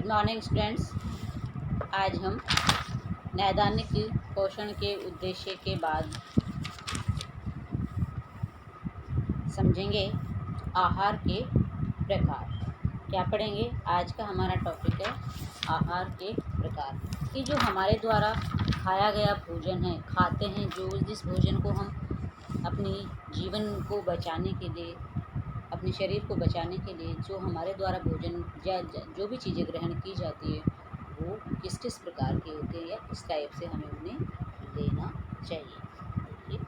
Morning students. आज हम नैदानिक पोषण के उद्देश्य के बाद समझेंगे आहार के प्रकार। क्या पढ़ेंगे? आज का हमारा टॉपिक है आहार के प्रकार। कि जो हमारे द्वारा खाया गया भोजन है, खाते हैं जो जिस भोजन को हम अपनी जीवन को बचाने के लिए, अपने शरीर को बचाने के लिए जो हमारे द्वारा भोजन जो भी चीज़ें ग्रहण की जाती है वो किस किस प्रकार के होते हैं या किस टाइप से हमें उन्हें लेना चाहिए। देखिए,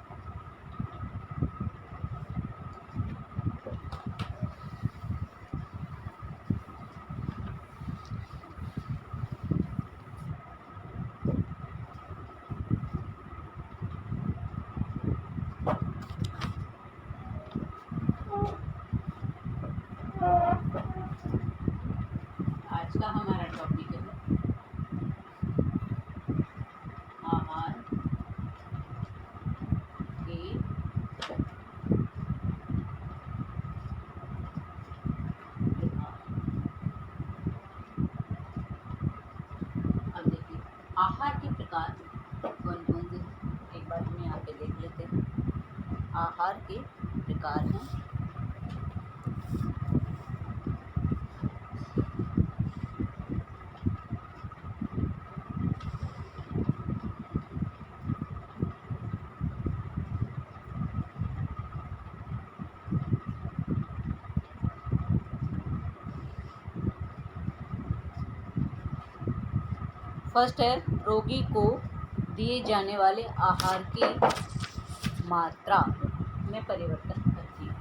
आज का हमारा टॉपिक है आहार के प्रकार। अब देखिए, आहार के प्रकार कौन कौन से हैं, एक बार हम यहाँ पे देख लेते हैं। आहार के प्रकार हैं फर्स्ट है रोगी को दिए जाने वाले आहार की मात्रा में परिवर्तन करती है।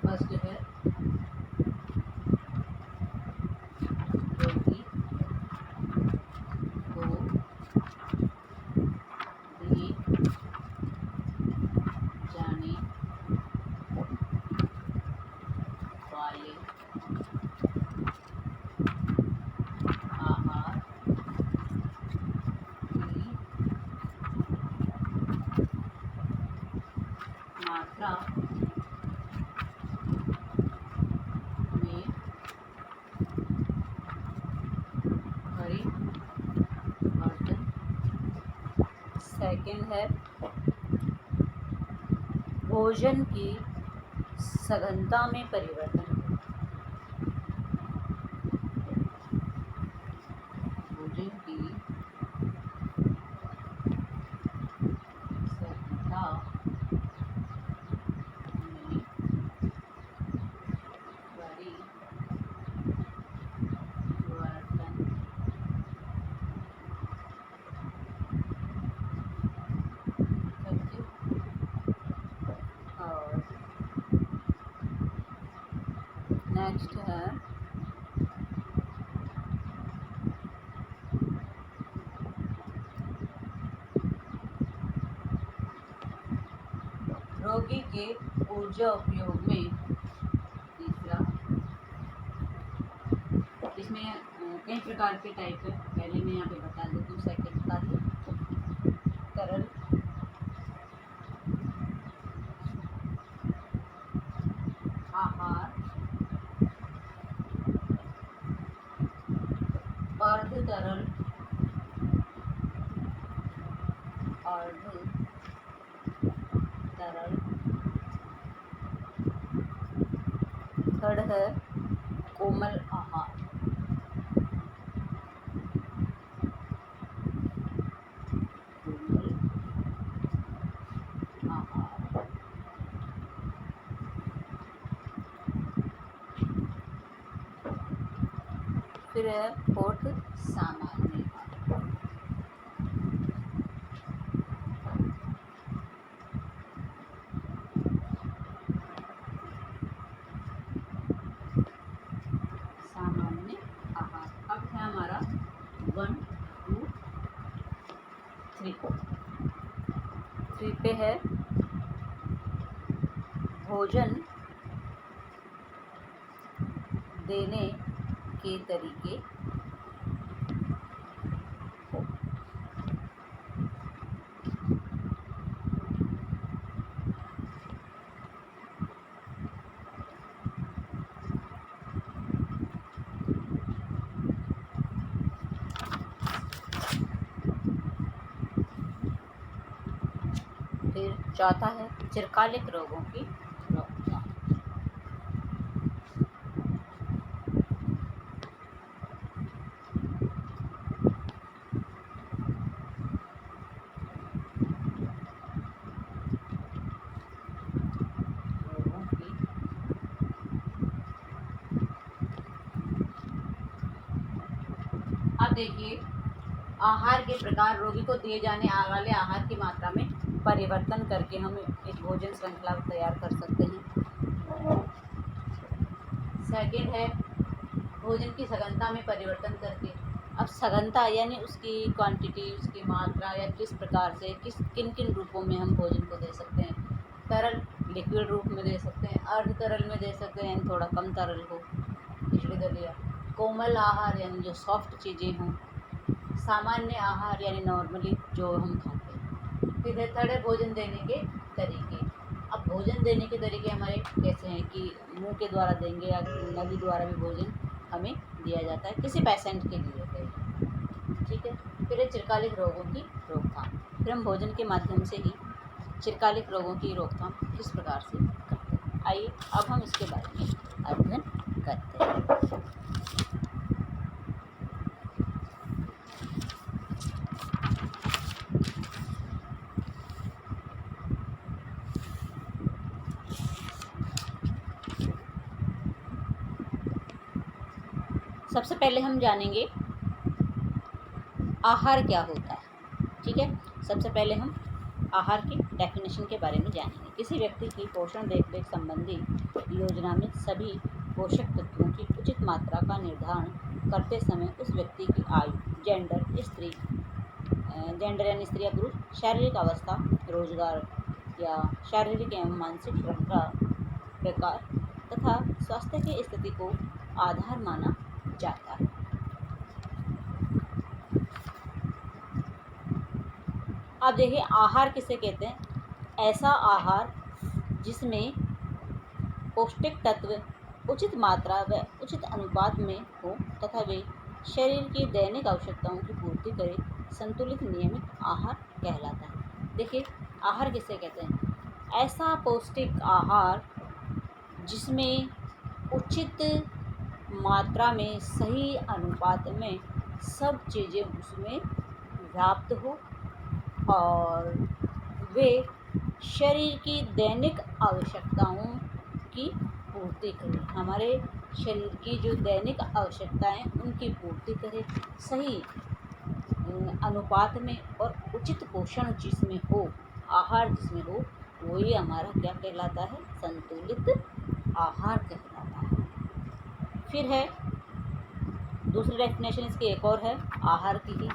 फर्स्ट है रोगी को दिए जाने वाले आहार की मात्रा में परिवर्तन। सेकंड है भोजन की सघनता में परिवर्तन। भोजन की सघनता में परिवर्तन। और नेक्स्ट है रोगी के ऊर्जा उपयोग में। तीसरा, इसमें कई प्रकार के टाइप है, पहले मैं यहाँ पे बता देती हूँ। सेकंड का है तरल आहार, अर्ध तरल, थर्ड है कोमल आहार। कोमल आहार। फिर है फोर्थ सामान्य आहार। सामान्य आहार। अब है हमारा 1 2 3 पे है भोजन देने के तरीके। चौथा है चिरकालिक रोगों की रोकथाम। अब देखिए, आहार के प्रकार। रोगी को दिए जाने वाले आहार की मात्रा में परिवर्तन करके हम एक भोजन श्रृंखला तैयार कर सकते हैं। सेकंड है भोजन की सघनता में परिवर्तन करके। अब सघनता यानी उसकी क्वांटिटी, उसकी मात्रा, या किस प्रकार से किन किन रूपों में हम भोजन को दे सकते हैं। तरल लिक्विड रूप में दे सकते हैं, अर्ध तरल में दे सकते हैं, थोड़ा कम तरल हो, खिचड़ी दलिया। कोमल आहार यानी जो सॉफ्ट चीज़ें हों। सामान्य आहार यानी नॉर्मली जो हम खाते हैं। फिर है थर्ड है भोजन देने के तरीके। अब भोजन देने के तरीके हमारे कैसे हैं कि मुंह के द्वारा देंगे या नली द्वारा भी भोजन हमें दिया जाता है किसी पेशेंट के लिए है, ठीक है। फिर है चिरकालिक रोगों की रोकथाम। फिर हम भोजन के माध्यम से ही चिरकालिक रोगों की रोकथाम किस प्रकार से करते हैं। आइए अब हम इसके बारे में अध्ययन करते हैं। सबसे पहले हम जानेंगे आहार क्या होता है, ठीक है। सबसे पहले हम आहार की डेफिनेशन के बारे में जानेंगे। किसी व्यक्ति की पोषण देखरेख संबंधी योजना में सभी पोषक तत्वों की उचित मात्रा का निर्धारण करते समय उस व्यक्ति की आयु, जेंडर यानी स्त्री या पुरुष, शारीरिक अवस्था, रोजगार या शारीरिक एवं मानसिक श्रम का प्रकार तथा स्वास्थ्य की स्थिति को आधार माना जाता है। अब देखिए, आहार किसे कहते हैं। ऐसा आहार जिसमें पौष्टिक तत्व उचित मात्रा व उचित अनुपात में हो तथा वे शरीर की दैनिक आवश्यकताओं की पूर्ति करे, संतुलित नियमित आहार कहलाता है। देखिए, आहार किसे कहते हैं। ऐसा पौष्टिक आहार जिसमें उचित मात्रा में, सही अनुपात में सब चीज़ें उसमें व्याप्त हो और वे शरीर की दैनिक आवश्यकताओं की पूर्ति करें। हमारे शरीर की जो दैनिक आवश्यकताएं उनकी पूर्ति करें, सही अनुपात में और उचित पोषण जिसमें हो, आहार जिसमें हो, वही हमारा क्या कहलाता है, संतुलित आहार कहलाता है। फिर है दूसरी डेफिनेशन इसकी एक और है आहार की ही।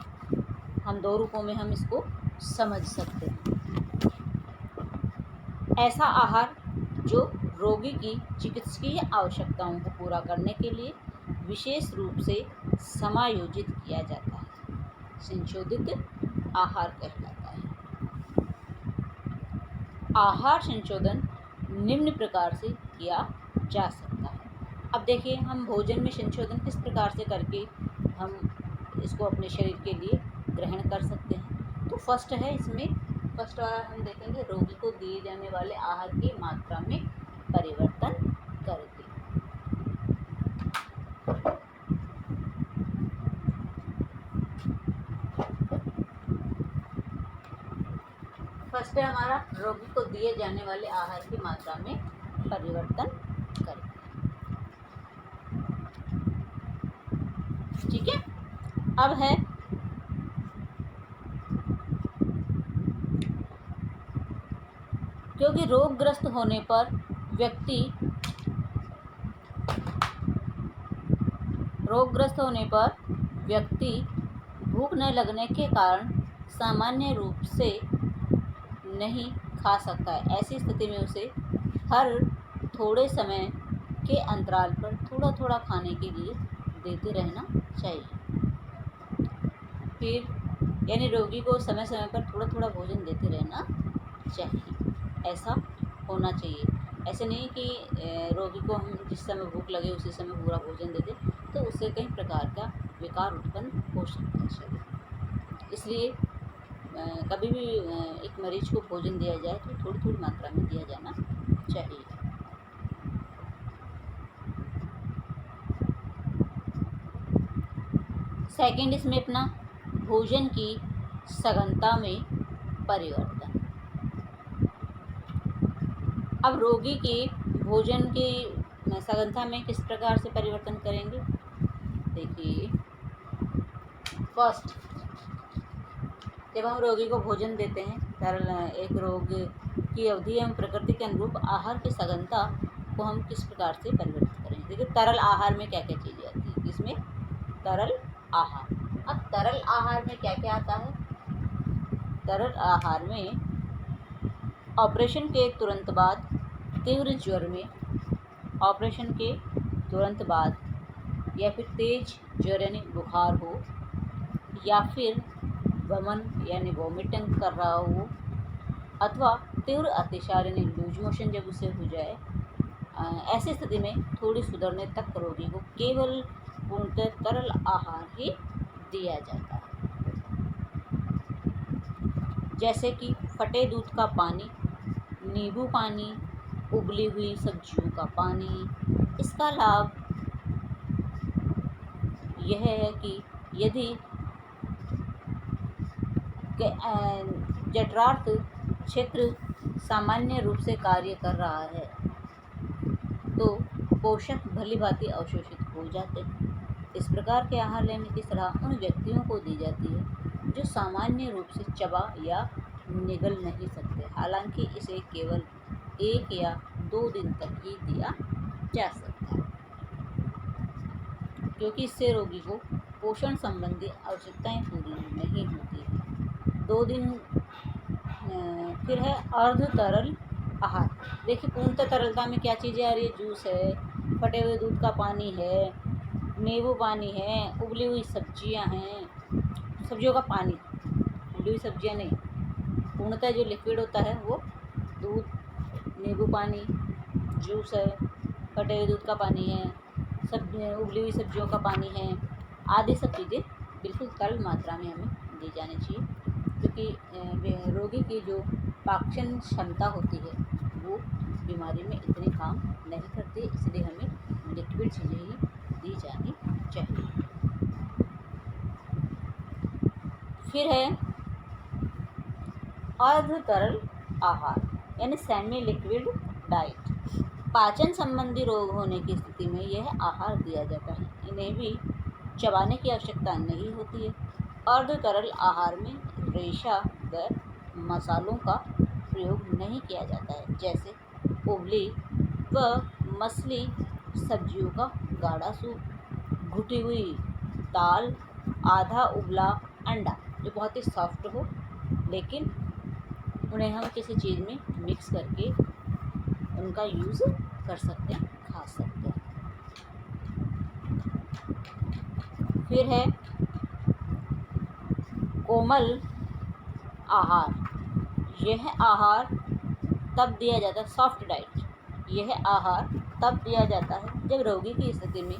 हम दो रूपों में हम इसको समझ सकते हैं। ऐसा आहार जो रोगी की चिकित्सकीय आवश्यकताओं को पूरा करने के लिए विशेष रूप से समायोजित किया जाता है, संशोधित आहार कहलाता है। आहार संशोधन निम्न प्रकार से किया जा सकता है। अब देखिए, हम भोजन में संशोधन किस प्रकार से करके हम इसको अपने शरीर के लिए ग्रहण कर सकते हैं। तो फर्स्ट वाला हम देखेंगे रोगी को दिए जाने वाले आहार की मात्रा में परिवर्तन करके। फर्स्ट है हमारा रोगी को दिए जाने वाले आहार की मात्रा में परिवर्तन करके, ठीक है। अब है क्योंकि रोगग्रस्त होने पर व्यक्ति भूख न लगने के कारण सामान्य रूप से नहीं खा सकता है। ऐसी स्थिति में उसे हर थोड़े समय के अंतराल पर थोड़ा थोड़ा खाने के लिए देते रहना चाहिए। फिर यानी रोगी को समय समय पर थोड़ा थोड़ा भोजन देते रहना चाहिए, ऐसा होना चाहिए। ऐसे नहीं कि रोगी को हम जिस समय भूख लगे उसी समय पूरा भोजन दे दें, तो उससे कई प्रकार का विकार उत्पन्न हो सकता है शरीर। इसलिए कभी भी एक मरीज को भोजन दिया जाए तो थोड़ी थोड़ी मात्रा में दिया जाना चाहिए। सेकंड, इसमें अपना भोजन की सघनता में परिवर्तन। अब रोगी के भोजन की सघनता में किस प्रकार से परिवर्तन करेंगे? देखिए, फर्स्ट, जब हम रोगी को भोजन देते हैं, तरल एक रोग की अवधि एवं प्रकृति के अनुरूप आहार की सघनता को हम किस प्रकार से परिवर्तित करेंगे? देखिए, तरल आहार में क्या क्या चीज़ें आती है? इसमें तरल आहार। अब तरल आहार में क्या क्या आता है? तरल आहार में ऑपरेशन के तुरंत बाद तीव्र ज्वर में, ऑपरेशन के तुरंत बाद या फिर तेज ज्वर यानी बुखार हो, या फिर वमन यानी वॉमिटिंग कर रहा हो, अथवा तीव्र अतिसार यानी लूज मोशन जब उसे हो जाए, ऐसी स्थिति में थोड़ी सुधरने तक रोगी को केवल पूर्णतः तरल आहार ही दिया जाता है, जैसे कि फटे दूध का पानी, नींबू पानी, उबली हुई सब्जियों का पानी। इसका लाभ यह है कि यदि जठरार्थ क्षेत्र सामान्य रूप से कार्य कर रहा है तो पोषक भलीभांति अवशोषित हो जाते हैं। इस प्रकार के आहार लेने की सलाह उन व्यक्तियों को दी जाती है जो सामान्य रूप से चबा या निगल नहीं सकते। हालांकि इसे केवल 1 या 2 दिन तक ही दिया जा सकता है, क्योंकि इससे रोगी को पोषण संबंधी आवश्यकताएं पूरी नहीं होती है। 2 दिन। फिर है अर्ध तरल आहार। देखिए, पूर्णतः तरलता में क्या चीज़ें आ रही है? जूस है, फटे हुए दूध का पानी है, नींबू पानी है, उबली हुई सब्जियां हैं, सब्जियों का पानी, उबली हुई सब्जियां नहीं, पूर्णतः जो लिक्विड होता है वो दूध, नींबू पानी, जूस है, फटे हुए दूध का पानी है, उबली हुई सब्जियों का पानी है, आदि सब चीज़ें बिल्कुल तरल मात्रा में हमें दी जानी चाहिए, क्योंकि रोगी की जो पाचन क्षमता होती है वो बीमारी में इतनी काम नहीं करती, इसलिए हमें लिक्विड चीज़ें ही दी जानी चाहिए। फिर है अर्ध तरल आहार यानी सेमी लिक्विड डाइट। पाचन संबंधी रोग होने की स्थिति में यह आहार दिया जाता है। इन्हें भी चबाने की आवश्यकता नहीं होती है। अर्ध तरल आहार में रेशा व मसालों का प्रयोग नहीं किया जाता है, जैसे उबली व मसली सब्जियों का गाढ़ा सूप, घुटी हुई दाल, आधा उबला अंडा जो बहुत ही सॉफ्ट हो, लेकिन उन्हें हम किसी चीज़ में मिक्स करके उनका यूज़ कर सकते हैं, खा सकते हैं। फिर है कोमल आहार। यह आहार तब दिया जाता है, सॉफ्ट डाइट, यह आहार तब दिया जाता है जब रोगी की स्थिति में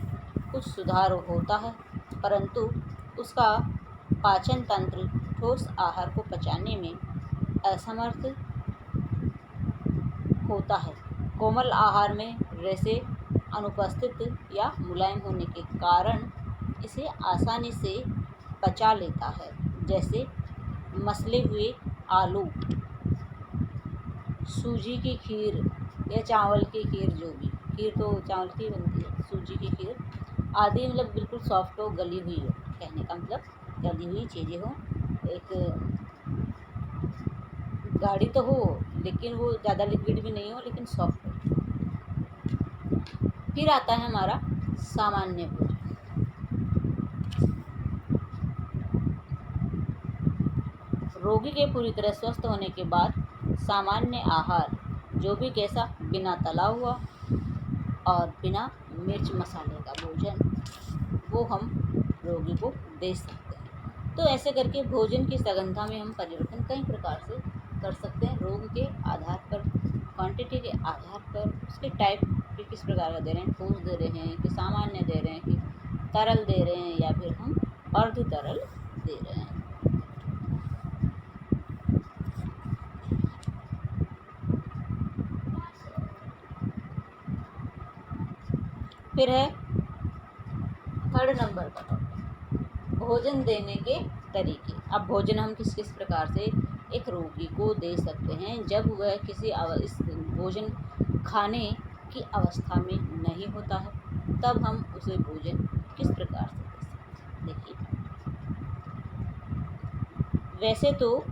कुछ सुधार होता है, परंतु उसका पाचन तंत्र ठोस आहार को पचाने में असमर्थ होता है। कोमल आहार में रेशे अनुपस्थित या मुलायम होने के कारण इसे आसानी से पचा लेता है, जैसे मसले हुए आलू, सूजी की खीर या चावल की खीर, जो भी खीर तो चावल की बनती है, सूजी की खीर आदि, मतलब बिल्कुल सॉफ्ट हो, गली हुई हो, कहने का मतलब गली हुई चीज़ें हो, एक गाढ़ी तो हो लेकिन वो ज़्यादा लिक्विड भी नहीं हो, लेकिन सॉफ्ट हो। फिर आता है हमारा सामान्य भोजन। रोगी के पूरी तरह स्वस्थ होने के बाद सामान्य आहार, जो भी कैसा, बिना तला हुआ और बिना मिर्च मसाले का भोजन, वो हम रोगी को दे सकते हैं। तो ऐसे करके भोजन की सघनता में हम परिवर्तन कई प्रकार से कर सकते हैं, रोग के आधार पर, क्वांटिटी के आधार पर, उसके टाइप के किस प्रकार का दे रहे हैं, ठोस दे रहे हैं कि सामान्य दे रहे हैं कि तरल दे रहे हैं या फिर हम अर्ध तरल दे रहे हैं। फिर है थर्ड नंबर का टॉपिक, भोजन देने के तरीके। अब भोजन हम किस किस प्रकार से एक रोगी को दे सकते हैं जब वह किसी इस भोजन खाने की अवस्था में नहीं होता है, तब हम उसे भोजन किस प्रकार से दे सकते हैं। देखिए, वैसे तो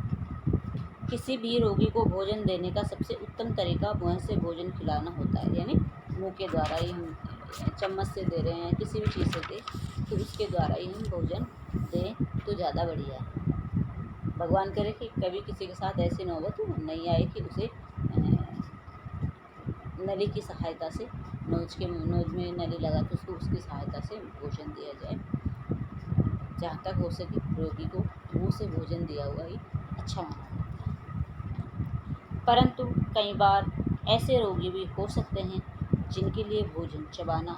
किसी भी रोगी को भोजन देने का सबसे उत्तम तरीका मुँह से भोजन खिलाना होता है, यानी मुँह के द्वारा ही हम चम्मच से दे रहे हैं, किसी भी चीज़ से दे तो उसके द्वारा ही हम भोजन दें तो ज़्यादा बढ़िया है। भगवान करे कि कभी किसी के साथ ऐसी नौबत नहीं आए कि उसे नली की सहायता से नोज में नली लगा तो उसको उसकी सहायता से भोजन दिया जाए। जहाँ तक हो सके रोगी को मुँह से भोजन दिया हुआ ही अच्छा माना जाता है। परंतु कई बार ऐसे रोगी भी हो सकते हैं जिनके लिए भोजन चबाना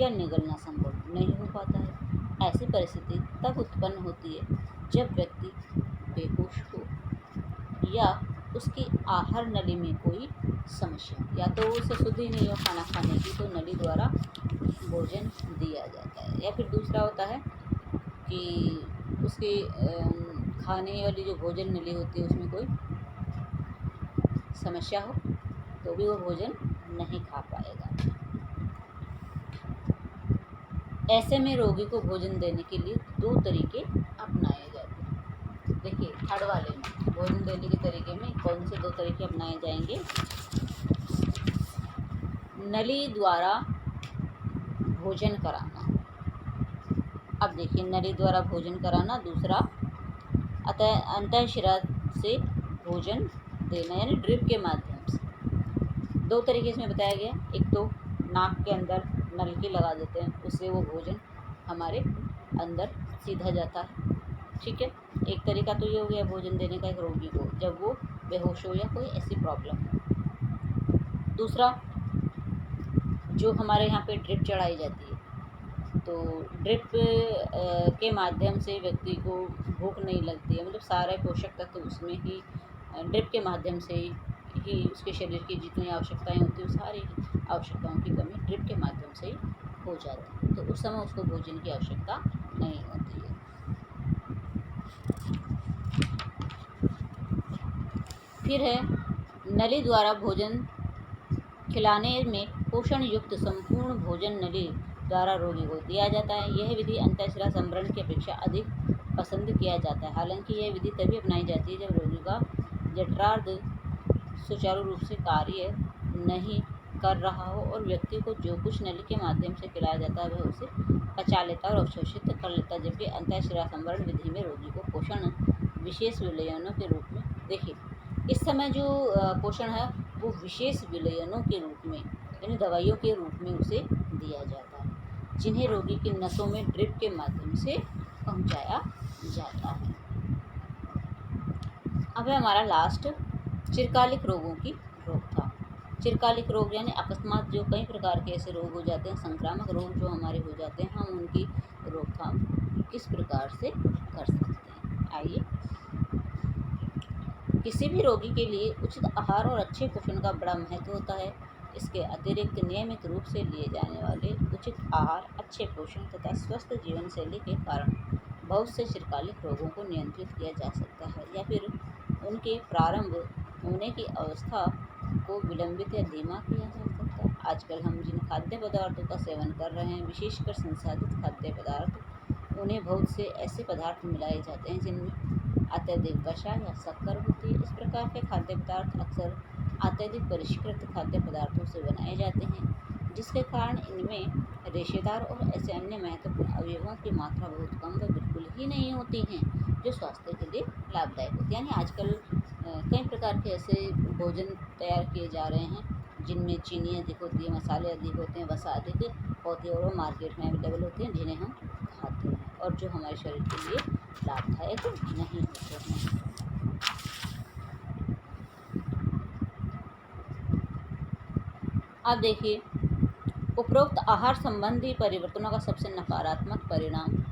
या निगलना संभव नहीं हो पाता है। ऐसी परिस्थिति तब उत्पन्न होती है जब व्यक्ति बेहोश हो या उसकी आहार नली में कोई समस्या, या तो उसे शुद्धि नहीं हो खाना खाने की तो नली द्वारा भोजन दिया जाता है, या फिर दूसरा होता है कि उसकी खाने वाली जो भोजन नली होती है उसमें कोई समस्या हो तो भी वो भोजन नहीं खा पाएगा। ऐसे में रोगी को भोजन देने के लिए दो तरीके अपनाए जाते हैं। देखिए, थर्ड वाले में भोजन देने के तरीके में कौन से दो तरीके अपनाए जाएंगे? नली द्वारा भोजन कराना। अब देखिए, नली द्वारा भोजन कराना, दूसरा अंतःशिरा से भोजन देना, यानी ड्रिप के माध्यम से। दो तरीके इसमें बताया गया। एक तो नाक के अंदर नलकी लगा देते हैं, उससे वो भोजन हमारे अंदर सीधा जाता है। ठीक है, एक तरीका तो ये हो गया भोजन देने का एक रोगी को जब वो बेहोश हो या कोई ऐसी प्रॉब्लम हो। दूसरा, जो हमारे यहाँ पे ड्रिप चढ़ाई जाती है, तो ड्रिप के माध्यम से व्यक्ति को भूख नहीं लगती है, मतलब सारे पोषक तत्व तो उसमें ही ड्रिप के माध्यम से ही उसके शरीर की जितनी आवश्यकताएं होती हैं वो सारी आवश्यकताओं की कमी ड्रिप के माध्यम से ही हो जाती है, तो उस समय उसको भोजन की आवश्यकता नहीं होती है। फिर है नली द्वारा भोजन खिलाने में पोषण युक्त संपूर्ण भोजन नली द्वारा रोगी को दिया जाता है। यह विधि अंतःशिरा संवरण की अपेक्षा अधिक पसंद किया जाता है। हालांकि यह विधि तभी अपनाई जाती है जब रोगी का जठरार्ध सुचारू रूप से कार्य नहीं कर रहा हो और व्यक्ति को जो कुछ नली के माध्यम से खिलाया जाता है वह उसे पचा लेता और अवशोषित कर लेता है। जबकि अंतःशिरा संवरण विधि में रोगी को पोषण विशेष विलयनों के रूप में, देखिए इस समय जो पोषण है वो विशेष विलयनों के रूप में, यानी दवाइयों के रूप में उसे दिया जाता है, जिन्हें रोगी की नसों में ड्रिप के माध्यम से पहुंचाया जाता है। अब है हमारा लास्ट, चिरकालिक रोगों की रोकथाम। चिरकालिक रोग यानी अकस्मात जो कई प्रकार के ऐसे रोग हो जाते हैं, संक्रामक रोग जो हमारे हो जाते हैं, हम उनकी रोकथाम किस प्रकार से कर सकते हैं। आइए, किसी भी रोगी के लिए उचित आहार और अच्छे पोषण का बड़ा महत्व होता है। इसके अतिरिक्त नियमित रूप से लिए जाने वाले उचित आहार, अच्छे पोषण तथा स्वस्थ जीवन शैली के कारण बहुत से चिरकालिक रोगों को नियंत्रित किया जा सकता है या फिर उनके प्रारंभ होने की अवस्था को विलंबित या धीमा किया जा सकता है। आजकल हम जिन खाद्य पदार्थों का सेवन कर रहे हैं, विशेषकर संसाधित खाद्य पदार्थ, उन्हें बहुत से ऐसे पदार्थ मिलाए जाते हैं जिनमें अत्यधिक वसा या शक्कर होती है। इस प्रकार के खाद्य पदार्थ अक्सर अत्यधिक परिष्कृत खाद्य पदार्थों से बनाए जाते हैं, जिसके कारण इनमें रेशेदार और ऐसे अन्य महत्वपूर्ण अवयवों की मात्रा बहुत कम व बिल्कुल ही नहीं होती हैं, जो स्वास्थ्य के लिए लाभदायक होती है। यानी आजकल कई प्रकार के ऐसे भोजन तैयार किए जा रहे हैं जिनमें चीनी अधिक होती है, मसाले अधिक होते हैं, वसा अधिक होती है और वो मार्केट में अवेलेबल होती हैं, जिन्हें हम खाते हैं और जो हमारे शरीर के लिए लाभदायक नहीं होते हैं। अब देखिए, उपरोक्त आहार संबंधी परिवर्तनों का सबसे नकारात्मक परिणाम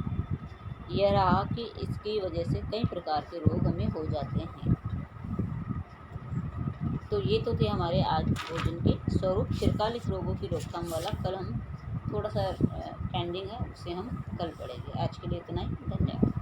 यह रहा कि इसकी वजह से कई प्रकार के रोग हमें हो जाते हैं। तो ये तो थे हमारे आज भोजन के स्वरूप चिरकालिक रोगों की रोकथाम वाला। कल हम थोड़ा सा पेंडिंग है, उसे हम कल पढ़ेंगे। आज के लिए इतना ही, धन्यवाद।